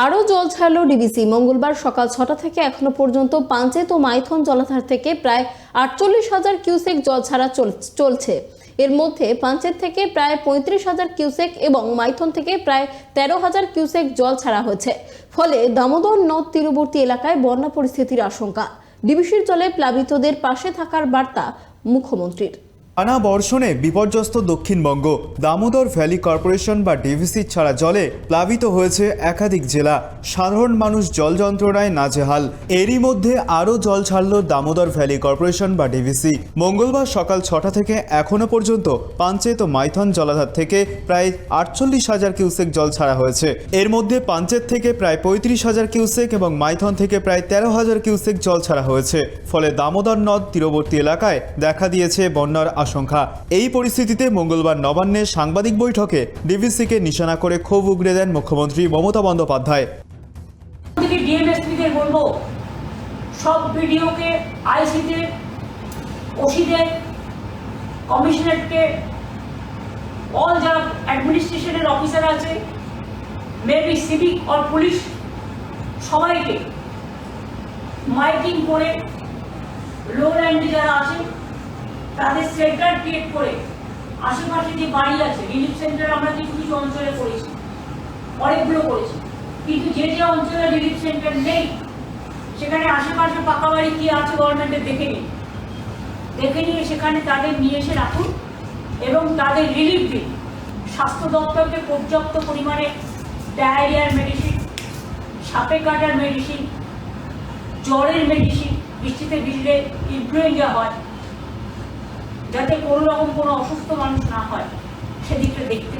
আরও জল ছাড়ল ডিবিসি। মঙ্গলবার সকাল ৬টা থেকে এখনো পর্যন্ত পাঞ্চেত ও মাইথন জলাধার থেকে প্রায় ৪৮,০০০ কিউসেক জল ছাড়া চলছে। এর মধ্যে পাঞ্চেত থেকে প্রায় ৩৫,০০০ কিউসেক এবং মাইথন থেকে প্রায় ১৩,০০০ কিউসেক জল ছাড়া হয়েছে। ফলে দামোদর নদ তীরবর্তী এলাকায় বন্যা পরিস্থিতির আশঙ্কা। ডিবিসির জলে প্লাবিতদের পাশে থাকার বার্তা মুখ্যমন্ত্রীর। টানা বর্ষণে বিপর্যস্ত দক্ষিণবঙ্গ। দামোদর ভ্যালি কর্পোরেশন বা ডিভিসি ছাড়া জলে প্লাবিত হয়েছে একাধিক জেলা। সাধারণ মানুষ জল যন্ত্রণায় নাজেহাল। এরই মধ্যে আরও জল ছাড়ল দামোদর ভ্যালি কর্পোরেশন বা ডিভিসি। মঙ্গলবার সকাল ৬টা থেকে এখনো পর্যন্ত পাঞ্চেত ও মাইথন জলাধার থেকে প্রায় ৪৮,০০০ কিউসেক জল ছাড়া হয়েছে। এর মধ্যে পাঞ্চেত থেকে প্রায় ৩৫,০০০ কিউসেক এবং মাইথন থেকে প্রায় ১৩,০০০ কিউসেক জল ছাড়া হয়েছে। ফলে দামোদর নদ তীরবর্তী এলাকায় দেখা দিয়েছে বন্যার আশঙ্কা। এই পরিস্থিতিতে মঙ্গলবার নবান্নে সাংবাদিক বৈঠকে ডিভিসিকে নিশানা করে ক্ষোভ উগরে দেন মুখ্যমন্ত্রী মমতা বন্দ্যোপাধ্যায়। ডিএমএসপিদের বলবো, সব বিডিওকে, আইসিতে, ওসিদের, কমিশনারকে, অল যারা অ্যাডমিনিস্ট্রেশনের অফিসার আছে, মেবি সিভিক আর পুলিশ, সবাইকে মাইকিং করে লো ল্যান্ডে যারা আছে তাদের সেন্টার ক্রিয়েট করে আশেপাশে যে বাড়ি আছে, রিলিফ সেন্টার আমরা কিছু কিছু অঞ্চলে করেছি, অনেকগুলো করেছি, কিন্তু যে যে অঞ্চলে রিলিফ সেন্টার নেই সেখানে আশেপাশে পাকা বাড়ি কি আছে গভর্নমেন্টের দেখে নিয়ে সেখানে তাদের নিয়ে এসে রাখুন এবং তাদের রিলিফ দিন। স্বাস্থ্য দপ্তরকে পর্যাপ্ত পরিমাণে ডায়রিয়ার মেডিসিন, সাপে কাটার মেডিসিন, জ্বরের মেডিসিন বৃষ্টিতে ভিজলে ইনফ্লুয়েঞ্জা হয়, যাতে কোনো অসুস্থ মানুষ না হয় সেদিকটা দেখতে।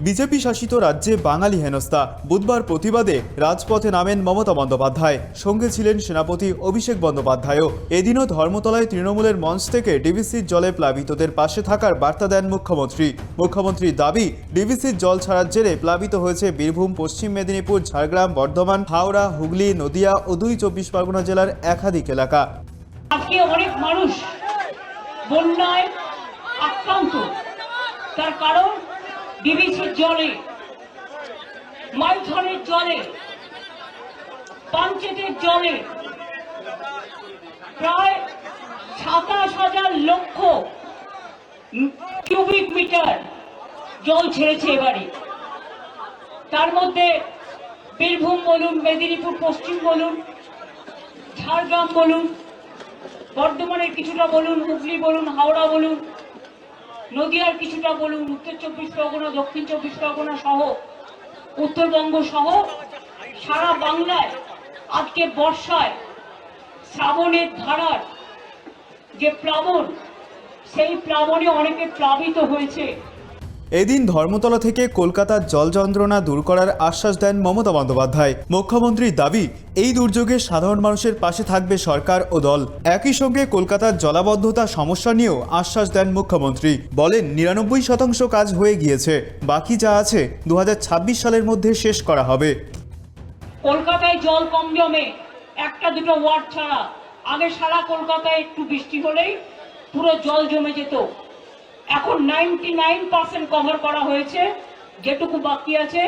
বিজেপি শাসিত রাজ্যে বাঙালি হেনস্থা। বুধবার প্রতিবাদে রাজপথে নামেন মমতা বন্দ্যোপাধ্যায়। সঙ্গে ছিলেন সেনাপতি অভিষেক বন্দ্যোপাধ্যায়ও। এদিনও ধর্মতলায় তৃণমূলের মঞ্চ থেকে ডিভিসির জলে প্লাবিতদের পাশে থাকার বার্তা দেন মুখ্যমন্ত্রী। মুখ্যমন্ত্রীর দাবি, ডিভিসির জল ছাড়ার জেরে প্লাবিত হয়েছে বীরভূম, পশ্চিম মেদিনীপুর, ঝাড়গ্রাম, বর্ধমান, হাওড়া, হুগলি, নদিয়া ও ২ চব্বিশ পরগনা জেলার একাধিক এলাকা। আজকে অনেক মানুষ বন্যায় আক্রান্ত, তার কারণ ডিভিসির জলে, মাইথনের জলে, পাঞ্চেতের জলে প্রায় ২৭,০০০ লক্ষ কিউবিক মিটার জল ছেড়েছে এবারে। তার মধ্যে বীরভূম বলুন, মেদিনীপুর পশ্চিম বলুন, ঝাড়গ্রাম বলুন, বর্ধমানের কিছুটা বলুন, হুগলি বলুন, হাওড়া বলুন, নদিয়ার কিছুটা বলুন, উত্তর চব্বিশ পরগনা, দক্ষিণ চব্বিশ পরগনা সহ উত্তরবঙ্গ সহ সারা বাংলায় আজকে বর্ষায় শ্রাবণের ধারার যে প্লাবন, সেই প্লাবনে অনেকে প্লাবিত হয়েছে। এদিন ধর্মতলা থেকে কলকাতার জল যন্ত্রণা দূর করার আশ্বাস দেন মমতা বন্দ্যোপাধ্যায়। মুখ্যমন্ত্রীর দাবি, এই দুর্যোগে সাধারণ মানুষের পাশে থাকবে সরকার ও দল। একই সঙ্গে কলকাতার জলাবদ্ধতা সমস্যা নিয়েও আশ্বাস দেন মুখ্যমন্ত্রী। বলেন, ৯৯% কাজ হয়ে গিয়েছে, বাকি যা আছে ২০২৬ সালের মধ্যে শেষ করা হবে। কলকাতায় জল কম জমে, একটা দুটো ওয়ার্ড ছাড়া। আগে সারা কলকাতায় একটু বৃষ্টি হলেই পুরো জল জমে যেত। এখন 99% কভার করা হয়েছে। যেটুকু বাকি আছে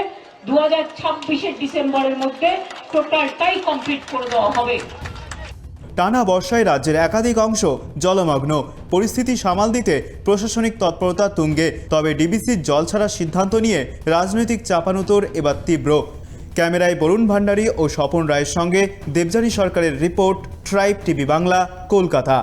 2026 ডিসেম্বরের মধ্যে টোটালটাই কমপ্লিট করে দেওয়া হবে। টানা বর্ষায় রাজ্যের একাধিক অংশ জলমগ্ন। পরিস্থিতি সামাল দিতে প্রশাসনিক তৎপরতা তুঙ্গে। তবে ডিবিসির জল ছাড়ার সিদ্ধান্ত নিয়ে রাজনৈতিক চাপানুতোর এবার তীব্র। ক্যামেরায় বরুণ ভান্ডারী ও স্বপন রায়ের সঙ্গে দেবযানী সরকারের report, tribe TV Bangla, Kolkata.